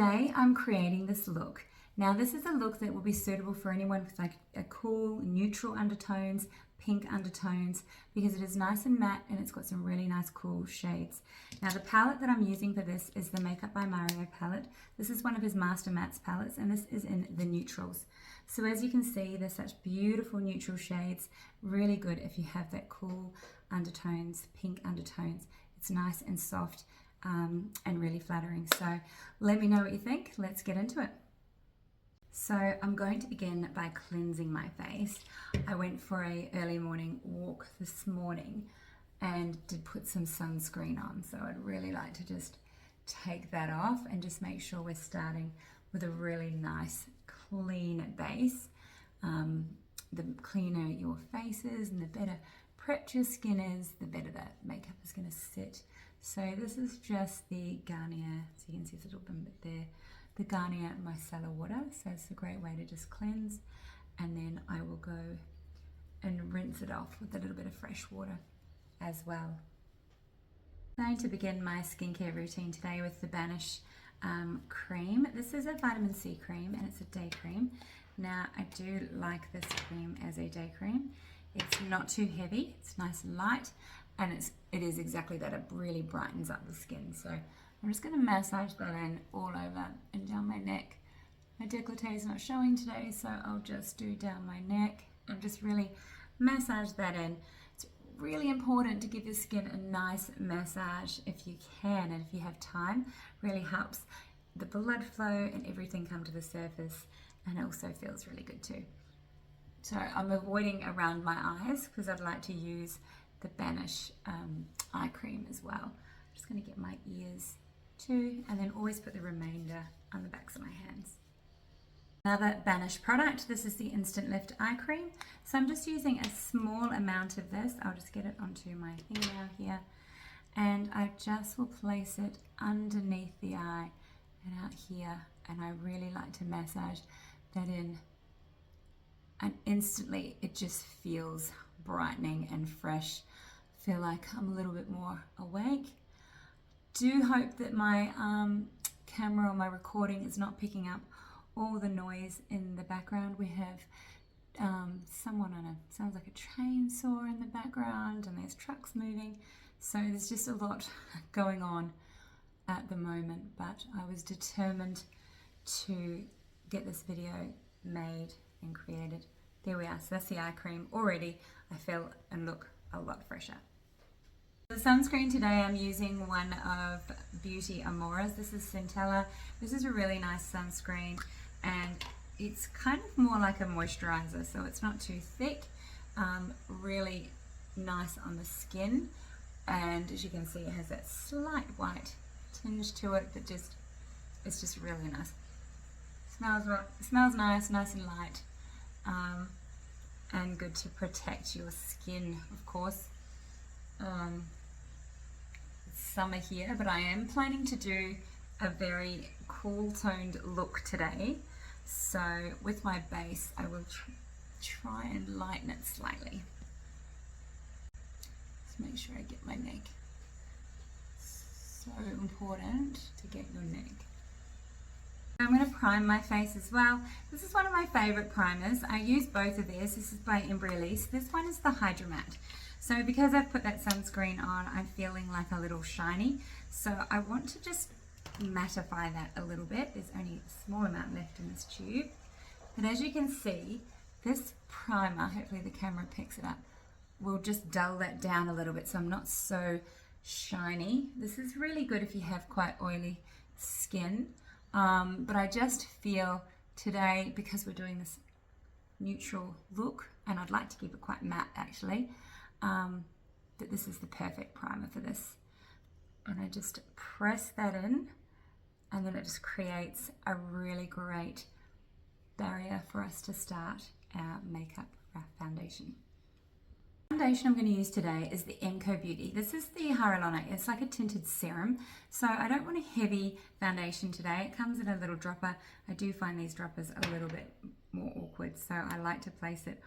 Today I'm creating this look. Now this is a look that will be suitable for anyone with like a cool neutral undertones, pink undertones, because it is nice and matte and it's got some really nice cool shades. Now the palette that I'm using for this is the Makeup by Mario palette. This is one of his Master Mattes palettes and this is in the neutrals. So as you can see, there's such beautiful neutral shades, really good if you have that cool undertones, pink undertones. It's nice and soft and really flattering. So let me know what you think. Let's get into it. So I'm going to begin by cleansing my face. I went for a early morning walk this morning and did put some sunscreen on. So I'd really like to just take that off and just make sure we're starting with a really nice clean base. The cleaner your face is and the better prepped your skin is, the better that makeup is going to sit. So this is just the Garnier, so you can see it's a little bit there, the Garnier Micellar water. So it's a great way to just cleanse, and then I will go and rinse it off with a little bit of fresh water as well. I'm going to begin my skincare routine today with the Banish cream. This is a vitamin C cream and it's a day cream. Now I do like this cream as a day cream. It's not too heavy, it's nice and light, and it is exactly that. It really brightens up the skin. So I'm just going to massage that in all over and down my neck. My décolleté is not showing today, so I'll just do down my neck and just really massage that in. It's really important to give your skin a nice massage if you can, and if you have time. Really helps the blood flow and everything come to the surface, and it also feels really good too. So I'm avoiding around my eyes because I'd like to use the Banish eye cream as well. I'm just going to get my ears too, and then always put the remainder on the backs of my hands. Another Banish product, this is the Instant Lift Eye Cream. So I'm just using a small amount of this. I'll just get it onto my fingernail here, and I just will place it underneath the eye and out here, and I really like to massage that in. And instantly it just feels brightening and fresh. Feel like I'm a little bit more awake. Do hope that my camera or my recording is not picking up all the noise in the background. We have someone on sounds like a chainsaw in the background, and there's trucks moving. So there's just a lot going on at the moment, but I was determined to get this video made and created. There we are. So that's the eye cream. Already I feel and look a lot fresher. The sunscreen today, I'm using one of Beauty Amora's. This is Centella. This is a really nice sunscreen, and it's kind of more like a moisturizer, so it's not too thick. Really nice on the skin, and as you can see, it has that slight white tinge to it that it's just really nice. Smells nice and light, and good to protect your skin, of course. It's summer here, but I am planning to do a very cool toned look today. So with my base, I will try and lighten it slightly. Just make sure I get my neck. So important to get your neck. I'm going to prime my face as well. This is one of my favorite primers. I use both of these. This is by Embryolise. This one is the Hydra matte. So because I've put that sunscreen on, I'm feeling like a little shiny. So I want to just mattify that a little bit. There's only a small amount left in this tube. But as you can see, this primer, hopefully the camera picks it up, will just dull that down a little bit so I'm not so shiny. This is really good if you have quite oily skin. But I just feel today, because we're doing this neutral look, and I'd like to keep it quite matte actually, that this is the perfect primer for this. And I just press that in, and then it just creates a really great barrier for us to start our makeup, our foundation. The foundation I'm going to use today is the M.A.C Beauty. This is the Hyaluronic. It's like a tinted serum. So I don't want a heavy foundation today. It comes in a little dropper. I do find these droppers a little bit more awkward, so I like to place it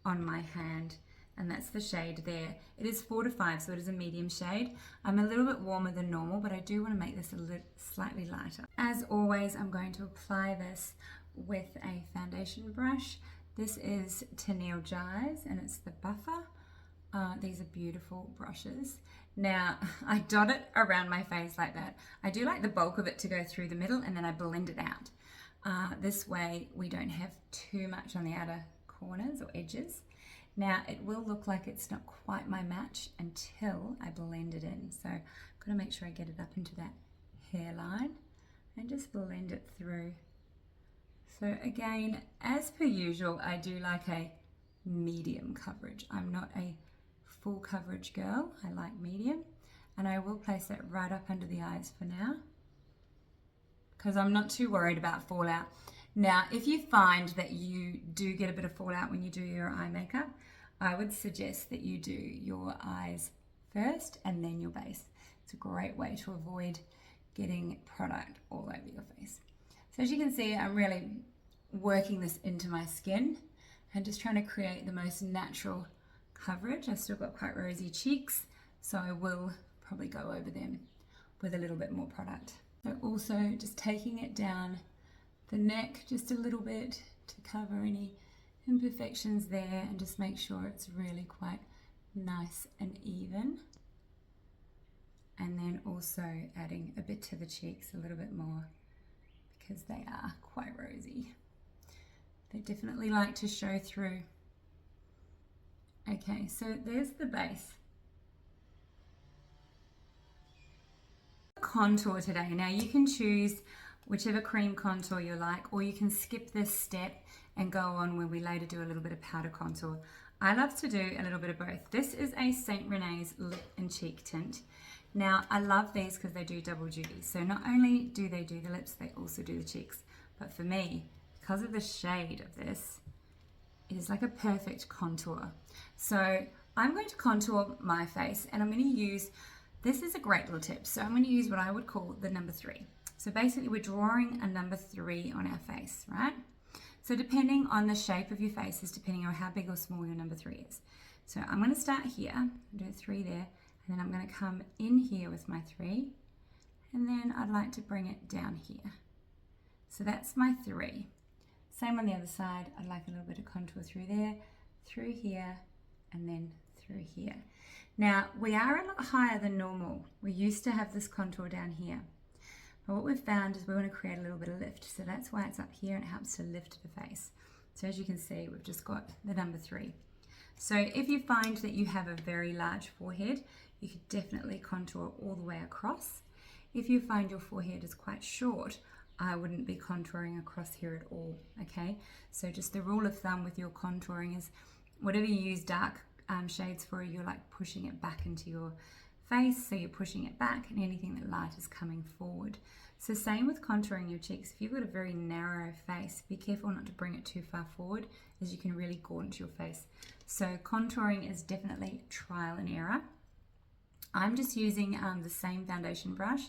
on my hand and that's the shade there. It is 4 to 5, so it is a medium shade. I'm a little bit warmer than normal, but I do want to make this a little slightly lighter. As always, I'm going to apply this with a foundation brush. This is Embryolise, and it's the buffer. These are beautiful brushes. Now, I dot it around my face like that. I do like the bulk of it to go through the middle, and then I blend it out. This way, we don't have too much on the outer corners or edges. Now, it will look like it's not quite my match until I blend it in. So, I've got to make sure I get it up into that hairline and just blend it through. So again, as per usual, I do like a medium coverage. I'm not a full coverage girl. I like medium, and I will place that right up under the eyes for now because I'm not too worried about fallout. Now, if you find that you do get a bit of fallout when you do your eye makeup, I would suggest that you do your eyes first and then your base. It's a great way to avoid getting product all over your face. So as you can see, I'm really working this into my skin and just trying to create the most natural coverage. I've still got quite rosy cheeks, so I will probably go over them with a little bit more product. So also just taking it down the neck just a little bit to cover any imperfections there and just make sure it's really quite nice and even. And then also adding a bit to the cheeks, a little bit more, because they are quite rosy. They definitely like to show through. Okay, so there's the base. Contour today. Now you can choose whichever cream contour you like, or you can skip this step and go on when we later do a little bit of powder contour. I love to do a little bit of both. This is a St. Renais lip and cheek tint. Now, I love these because they do double duty. So not only do they do the lips, they also do the cheeks. But for me, because of the shade of this, it is like a perfect contour. So I'm going to contour my face, and I'm going to use, this is a great little tip. So I'm going to use what I would call the number 3. So basically we're drawing a number 3 on our face, right? So depending on the shape of your face is depending on how big or small your number 3 is. So I'm going to start here, do 3 there. And then I'm going to come in here with my 3, and then I'd like to bring it down here. So that's my 3. Same on the other side. I'd like a little bit of contour through there, through here, and then through here. Now, we are a lot higher than normal. We used to have this contour down here. But what we've found is we want to create a little bit of lift. So that's why it's up here, and it helps to lift the face. So as you can see, we've just got the number 3. So if you find that you have a very large forehead, you could definitely contour all the way across. If you find your forehead is quite short, I wouldn't be contouring across here at all, okay? So just the rule of thumb with your contouring is whatever you use dark shades for, you're like pushing it back into your face, so you're pushing it back, and anything that light is coming forward. So same with contouring your cheeks. If you've got a very narrow face, be careful not to bring it too far forward, as you can really gaunt your face. So contouring is definitely trial and error. I'm just using the same foundation brush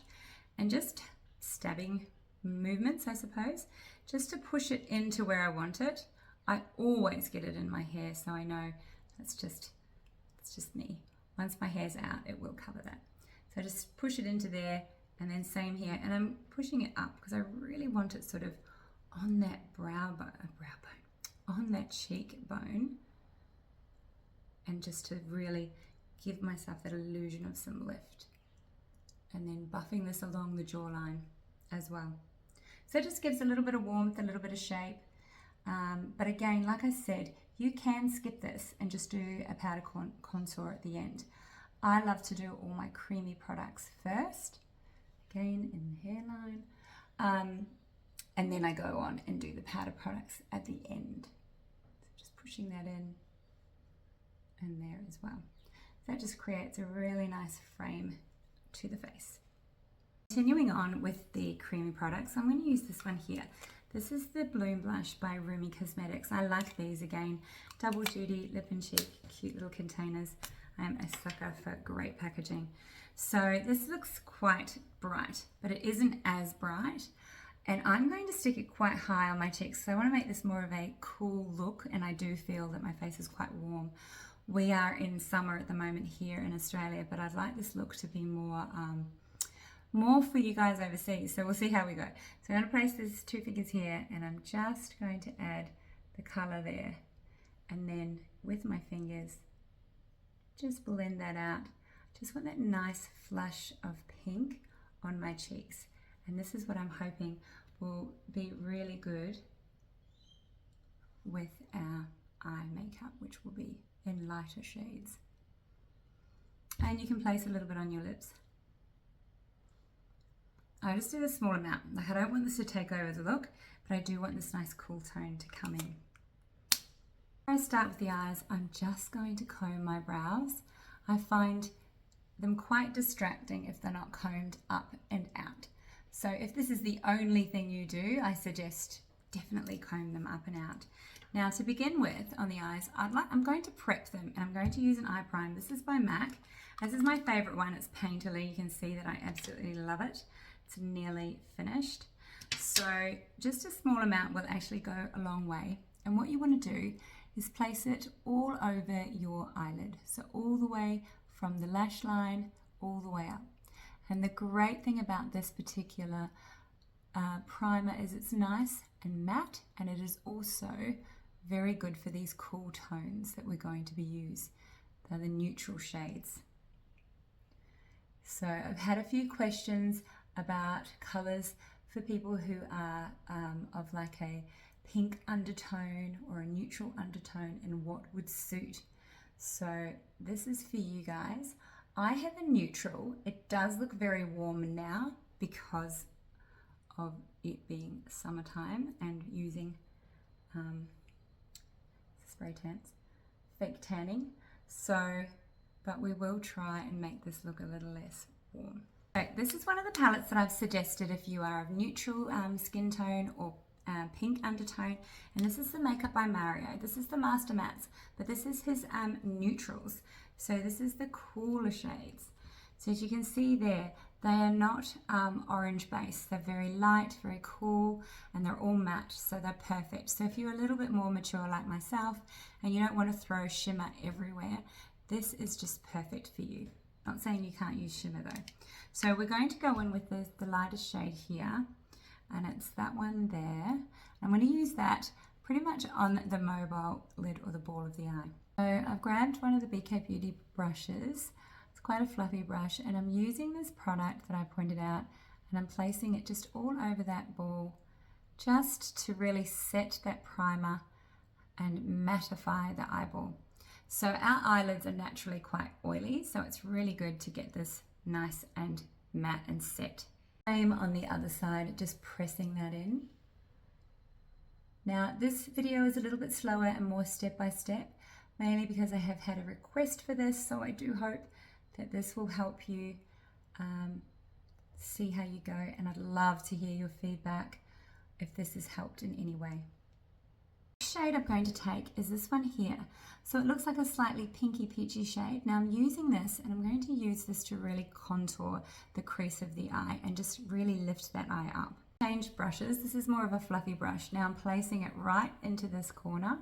and just stabbing movements, I suppose, just to push it into where I want it. I always get it in my hair, so I know it's just me. Once my hair's out, it will cover that. So just push it into there, and then same here, and I'm pushing it up because I really want it sort of on that brow bone, on that cheekbone, and just to really give myself that illusion of some lift. And then buffing this along the jawline as well. So it just gives a little bit of warmth, a little bit of shape. But again, like I said, you can skip this and just do a powder contour at the end. I love to do all my creamy products first, again in the hairline, and then I go on and do the powder products at the end. So just pushing that in and there as well. That just creates a really nice frame to the face. Continuing on with the creamy products, I'm going to use this one here. This is the Bloom Blush by Rumi Cosmetics. I like these again. Double duty, lip and cheek, cute little containers. I'm a sucker for great packaging. So this looks quite bright, but it isn't as bright. And I'm going to stick it quite high on my cheeks. So I want to make this more of a cool look, and I do feel that my face is quite warm. We are in summer at the moment here in Australia, but I'd like this look to be more for you guys overseas. So we'll see how we go. So I'm going to place these two figures here, and I'm just going to add the color there. And then with my fingers, just blend that out. Just want that nice flush of pink on my cheeks. And this is what I'm hoping will be really good with our eye makeup, which will be in lighter shades. And you can place a little bit on your lips. I just did a small amount. Like, I don't want this to take over the look, but I do want this nice cool tone to come in. Before I start with the eyes, I'm just going to comb my brows. I find them quite distracting if they're not combed up and out. So if this is the only thing you do, I suggest definitely comb them up and out. Now, to begin with on the eyes, I'm going to prep them, and I'm going to use an eye prime. This is by M.A.C. This is my favorite one. It's Painterly. You can see that I absolutely love it. It's nearly finished. So just a small amount will actually go a long way. And what you want to do is place it all over your eyelid. So all the way from the lash line all the way up. And the great thing about this particular primer is it's nice and matte, and it is also very good for these cool tones that we're going to be using. They're the neutral shades. So I've had a few questions about colors for people who are of like a pink undertone or a neutral undertone and what would suit. So this is for you guys. I have a neutral. It does look very warm now because of it being summertime and using spray tans, fake tanning. So, but we will try and make this look a little less warm. Okay, this is one of the palettes that I've suggested if you are of neutral skin tone or pink undertone, and this is the Makeup by Mario. This is the Master Mattes, but this is his neutrals. So this is the cooler shades. So as you can see there, they are not orange based. They're very light, very cool, and they're all matte, so they're perfect. So if you're a little bit more mature like myself and you don't want to throw shimmer everywhere, this is just perfect for you. Not saying you can't use shimmer though. So we're going to go in with the lightest shade here, and it's that one there. I'm going to use that pretty much on the mobile lid or the ball of the eye. So I've grabbed one of the BK Beauty brushes. It's quite a fluffy brush, and I'm using this product that I pointed out, and I'm placing it just all over that ball just to really set that primer and mattify the eyeball. So our eyelids are naturally quite oily, so it's really good to get this nice and matte and set. Same on the other side, just pressing that in. Now this video is a little bit slower and more step by step, mainly because I have had a request for this, so I do hope that this will help you see how you go, and I'd love to hear your feedback if this has helped in any way. The shade I'm going to take is this one here. So it looks like a slightly pinky peachy shade. Now I'm using this, and I'm going to use this to really contour the crease of the eye and just really lift that eye up. Change brushes. This is more of a fluffy brush. Now I'm placing it right into this corner,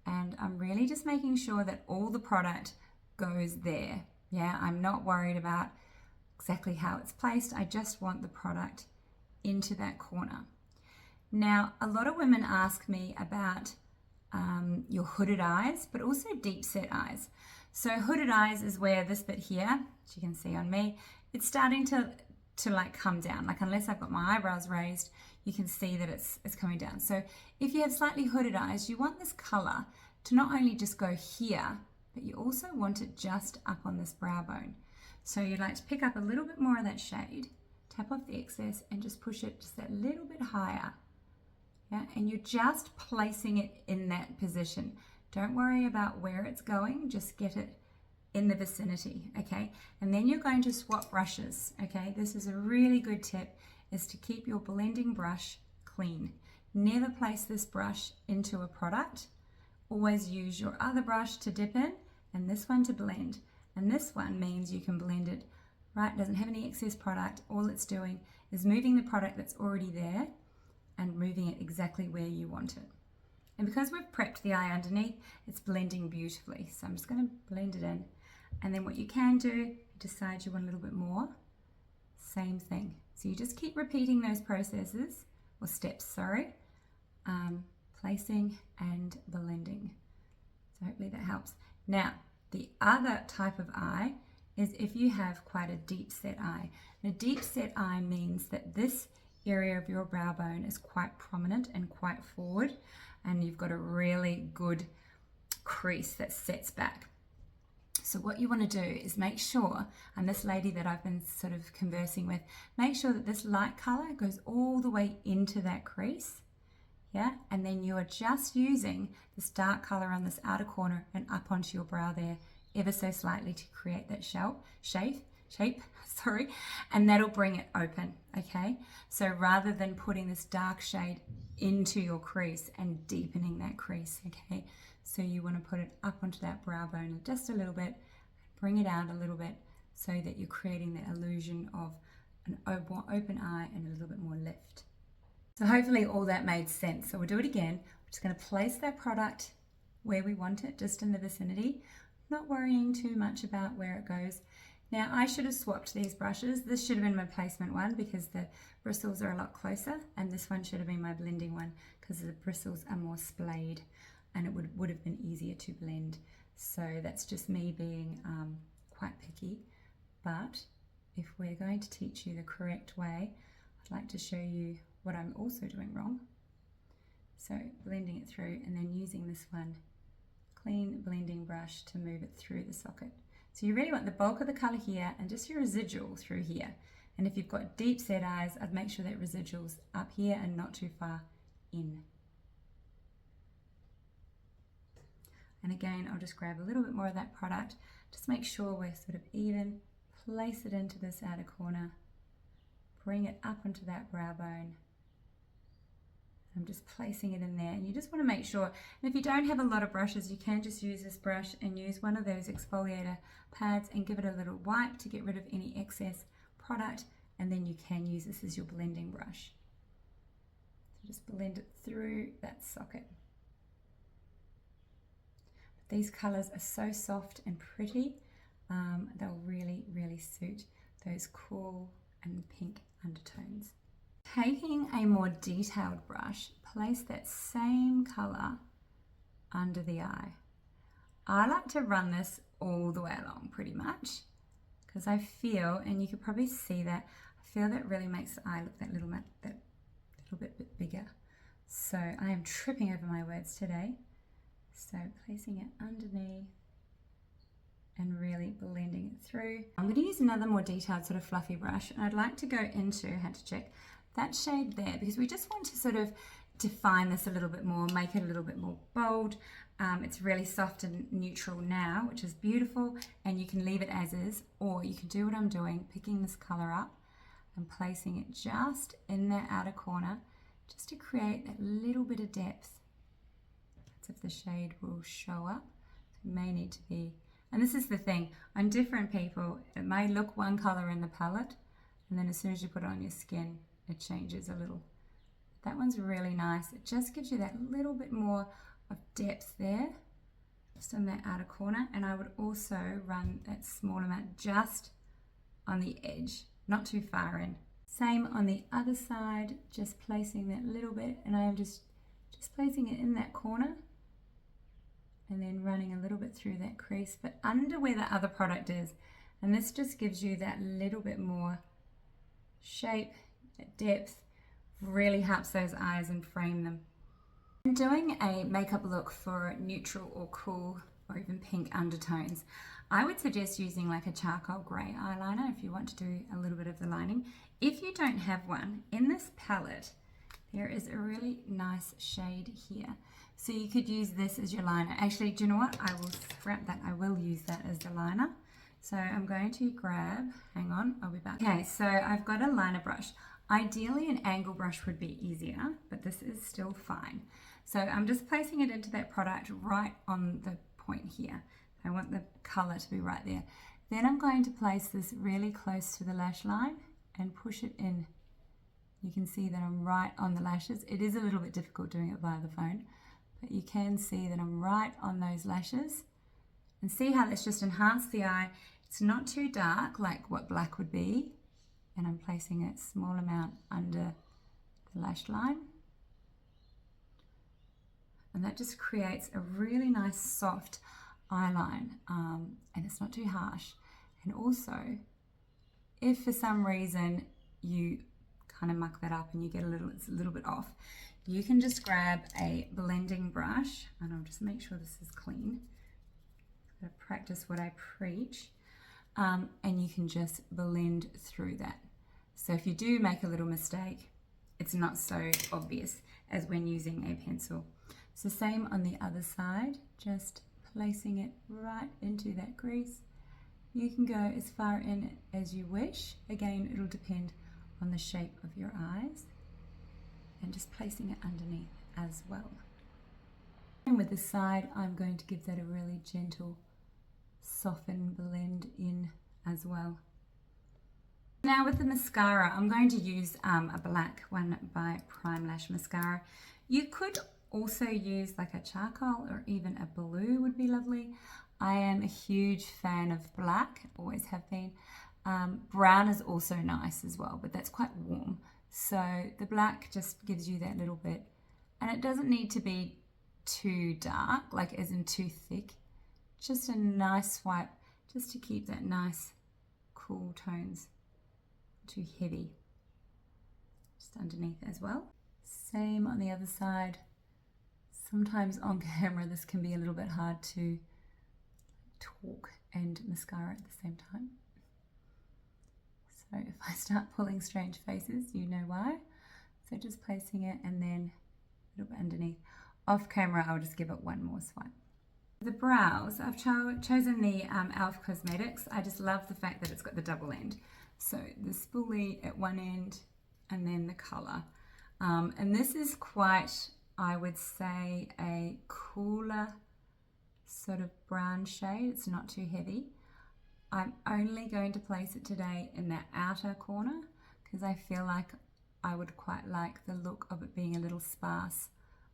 and I'm really just making sure that all the product goes there. Yeah, I'm not worried about exactly how it's placed. I just want the product into that corner. Now, a lot of women ask me about your hooded eyes, but also deep set eyes. So hooded eyes is where this bit here, as you can see on me, it's starting to like come down. Like, unless I've got my eyebrows raised, you can see that it's coming down. So if you have slightly hooded eyes, you want this color to not only just go here, but you also want it just up on this brow bone. So you'd like to pick up a little bit more of that shade, tap off the excess, and just push it just that little bit higher. Yeah, and you're just placing it in that position. Don't worry about where it's going, just get it in the vicinity, okay? And then you're going to swap brushes, okay? This is a really good tip, is to keep your blending brush clean. Never place this brush into a product. Always use your other brush to dip in and this one to blend. And this one means you can blend it right, doesn't have any excess product. All it's doing is moving the product that's already there and moving it exactly where you want it. And because we've prepped the eye underneath, it's blending beautifully. So I'm just going to blend it in. And then what you can do, decide you want a little bit more, same thing. So you just keep repeating those processes, or steps, sorry, placing and blending. So hopefully that helps. Now, the other type of eye is if you have quite a deep set eye. And a deep set eye means that this area of your brow bone is quite prominent and quite forward, and you've got a really good crease that sets back. So what you want to do is make sure, and this lady that I've been sort of conversing with, make sure that this light color goes all the way into that crease, yeah? And then you are just using this dark color on this outer corner and up onto your brow there, ever so slightly, to create that shape, sorry, and that'll bring it open, okay? So rather than putting this dark shade into your crease and deepening that crease, okay? So you want to put it up onto that brow bone just a little bit, bring it out a little bit, so that you're creating the illusion of an more open eye and a little bit more lift. So hopefully all that made sense. So we'll do it again. We're just going to place that product where we want it, just in the vicinity, not worrying too much about where it goes. Now, I should have swapped these brushes. This should have been my placement one because the bristles are a lot closer, and this one should have been my blending one because the bristles are more splayed and it would have been easier to blend. So that's just me being quite picky. But if we're going to teach you the correct way, I'd like to show you what I'm also doing wrong. So blending it through and then using this one clean blending brush to move it through the socket. So you really want the bulk of the colour here and just your residual through here. And if you've got deep set eyes, I'd make sure that residual's up here and not too far in. And again, I'll just grab a little bit more of that product, just make sure we're sort of even, place it into this outer corner, bring it up onto that brow bone. I'm just placing it in there, and you just want to make sure, and if you don't have a lot of brushes, you can just use this brush and use one of those exfoliator pads and give it a little wipe to get rid of any excess product, and then you can use this as your blending brush. So just blend it through that socket. But these colors are so soft and pretty, they'll really, really suit those cool and pink undertones. Taking a more detailed brush, place that same color under the eye. I like to run this all the way along pretty much because I feel, and you could probably see that, I feel that really makes the eye look that little bit bigger. So I am tripping over my words today. So placing it underneath and really blending it through. I'm going to use another more detailed sort of fluffy brush, and I'd like to go into, I had to check, that shade there because we just want to sort of define this a little bit more, make it a little bit more bold. It's really soft and neutral now, which is beautiful, and you can leave it as is, or you can do what I'm doing, picking this color up and placing it just in that outer corner just to create that little bit of depth. That's if the shade will show up. It may need to be, and this is the thing, on different people it may look one color in the palette, and then as soon as you put it on your skin it changes a little. That one's really nice. It just gives you that little bit more of depth there, just on that outer corner. And I would also run that small amount just on the edge, not too far in. Same on the other side, just placing that little bit, and I am just placing it in that corner and then running a little bit through that crease, but under where the other product is. And this just gives you that little bit more shape, depth, really helps those eyes and frame them. When doing a makeup look for neutral or cool or even pink undertones, I would suggest using like a charcoal grey eyeliner if you want to do a little bit of the lining. If you don't have one, in this palette there is a really nice shade here. So you could use this as your liner. Actually, do you know what? I will scrap that. I will use that as the liner. So I'm going to grab, hang on, I'll be back. Okay, so I've got a liner brush. Ideally an angle brush would be easier, but this is still fine. So I'm just placing it into that product right on the point here. I want the color to be right there. Then I'm going to place this really close to the lash line and push it in. You can see that I'm right on the lashes. It is a little bit difficult doing it via the phone, but you can see that I'm right on those lashes. And see how that's just enhanced the eye. It's not too dark like what black would be. And I'm placing a small amount under the lash line. And that just creates a really nice soft eyeline, and it's not too harsh. And also, if for some reason you kind of muck that up and you get it's a little bit off, you can just grab a blending brush, and I'll just make sure this is clean. I'm gonna practice what I preach, and you can just blend through that. So if you do make a little mistake, it's not so obvious as when using a pencil. So same on the other side, just placing it right into that crease. You can go as far in as you wish. Again, it'll depend on the shape of your eyes. And just placing it underneath as well. And with the side, I'm going to give that a really gentle, soften blend in as well. Now with the mascara, I'm going to use a black one by Prime Lash Mascara. You could also use like a charcoal or even a blue would be lovely. I am a huge fan of black, always have been. Brown is also nice as well, but that's quite warm. So the black just gives you that little bit, and it doesn't need to be too dark, like as in too thick. Just a nice swipe, just to keep that nice cool tones, too heavy. Just underneath as well. Same on the other side. Sometimes on camera this can be a little bit hard to talk and mascara at the same time. So if I start pulling strange faces, you know why. So just placing it and then a little bit underneath. Off camera, I'll just give it one more swipe. The brows, I've chosen the e.l.f. Cosmetics. I just love the fact that it's got the double end. So the spoolie at one end and then the colour. And this is quite, I would say, a cooler sort of brown shade. It's not too heavy. I'm only going to place it today in that outer corner because I feel like I would quite like the look of it being a little sparse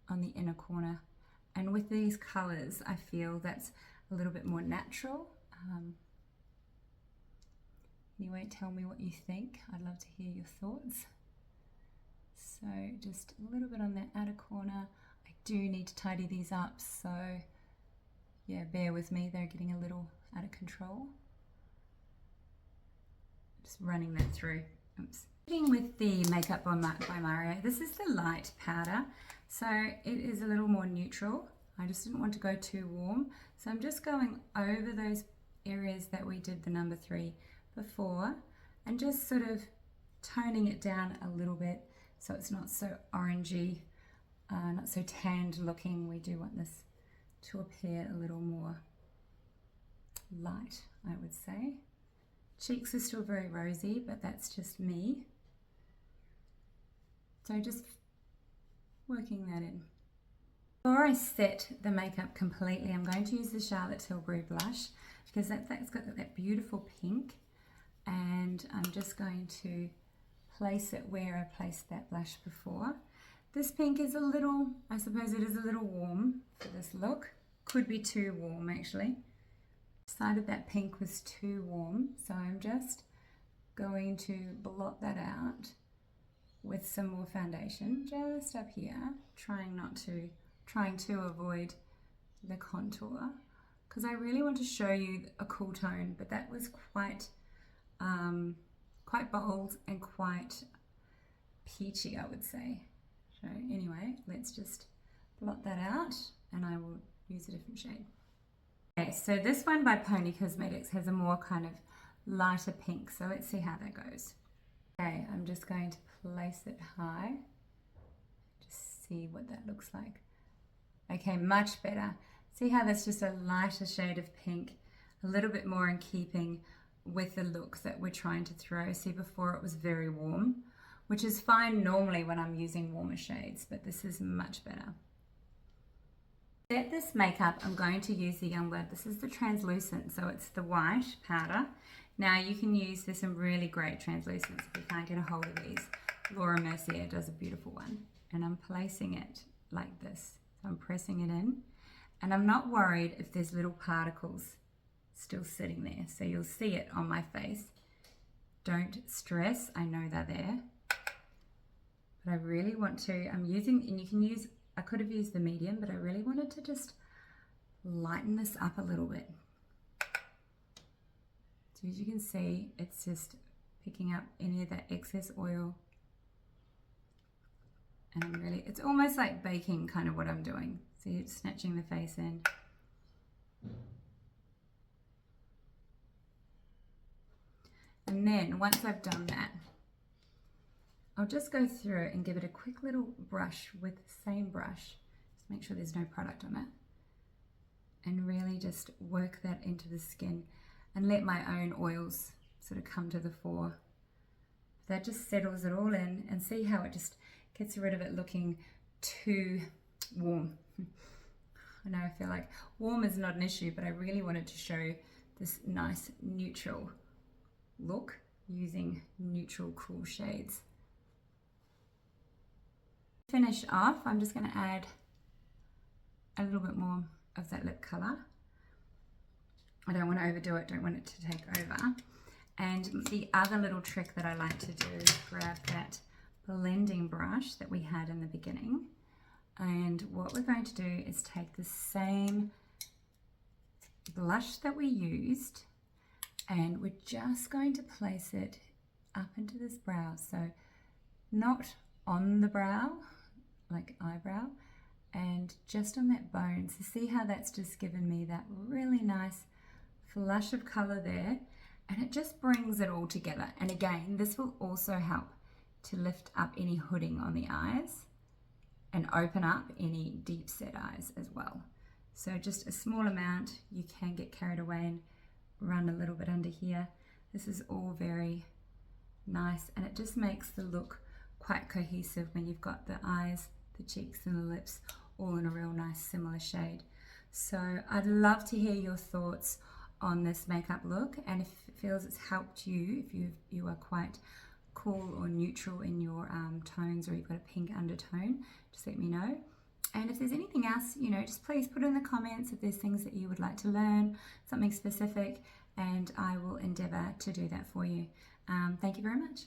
on the inner corner. And with these colours, I feel that's a little bit more natural. Anyway, tell me what you think. I'd love to hear your thoughts. So just a little bit on that outer corner. I do need to tidy these up, so yeah, bear with me. They're getting a little out of control. Just running that through. Oops. With the Makeup by Mario, this is the light powder. So it is a little more neutral. I just didn't want to go too warm. So I'm just going over those areas that we did the number 3 before and just sort of toning it down a little bit so it's not so orangey, not so tanned looking. We do want this to appear a little more light, I would say. Cheeks are still very rosy, but that's just me. So just working that in. Before I set the makeup completely, I'm going to use the Charlotte Tilbury blush because that's got that beautiful pink, and I'm just going to place it where I placed that blush before. This pink is a little, I suppose it is a little warm for this look. Could be too warm actually. Decided that pink was too warm, so I'm just going to blot that out with some more foundation just up here, trying to avoid the contour because I really want to show you a cool tone, but that was quite bold and quite peachy, I would say. So anyway, let's just blot that out and I will use a different shade. Okay, so this one by Poni Cosmetics has a more kind of lighter pink, so let's see how that goes. Okay, I'm just going to place it high, just see what that looks like. Okay, much better. See how that's just a lighter shade of pink, a little bit more in keeping with the look that we're trying to throw. See, before it was very warm, which is fine normally when I'm using warmer shades, but this is much better. To set this makeup, I'm going to use the Youngblood. This is the translucent, so it's the white powder. Now you can use this in really great translucents if you can't get a hold of these. Laura Mercier does a beautiful one, and I'm placing it like this. So I'm pressing it in, and I'm not worried if there's little particles still sitting there. So you'll see it on my face. Don't stress, I know they're there. But I really want to, I'm using, and you can use, I could have used the medium, but I really wanted to just lighten this up a little bit. So as you can see, it's just picking up any of that excess oil. And I'm really, it's almost like baking kind of what I'm doing. So you're snatching the face in. And then once I've done that, I'll just go through and give it a quick little brush with the same brush. Just make sure there's no product on it. And really just work that into the skin and let my own oils sort of come to the fore. That just settles it all in, and see how it just gets rid of it looking too warm. I know I feel like warm is not an issue, but I really wanted to show this nice neutral look using neutral cool shades. Finish off, I'm just going to add a little bit more of that lip color. I don't want to overdo it, don't want it to take over. And the other little trick that I like to do is grab that blending brush that we had in the beginning, and what we're going to do is take the same blush that we used, and we're just going to place it up into this brow, so not on the brow like eyebrow, and just on that bone. So see how that's just given me that really nice flush of color there, and it just brings it all together. And again, this will also help to lift up any hooding on the eyes and open up any deep set eyes as well. So just a small amount, you can get carried away and run a little bit under here. This is all very nice, and it just makes the look quite cohesive when you've got the eyes, the cheeks and the lips all in a real nice similar shade. So I'd love to hear your thoughts on this makeup look, and if it feels it's helped you, if you are quite cool or neutral in your tones, or you've got a pink undertone, just let me know. And if there's anything else, you know, just please put it in the comments if there's things that you would like to learn, something specific, and I will endeavour to do that for you. Thank you very much.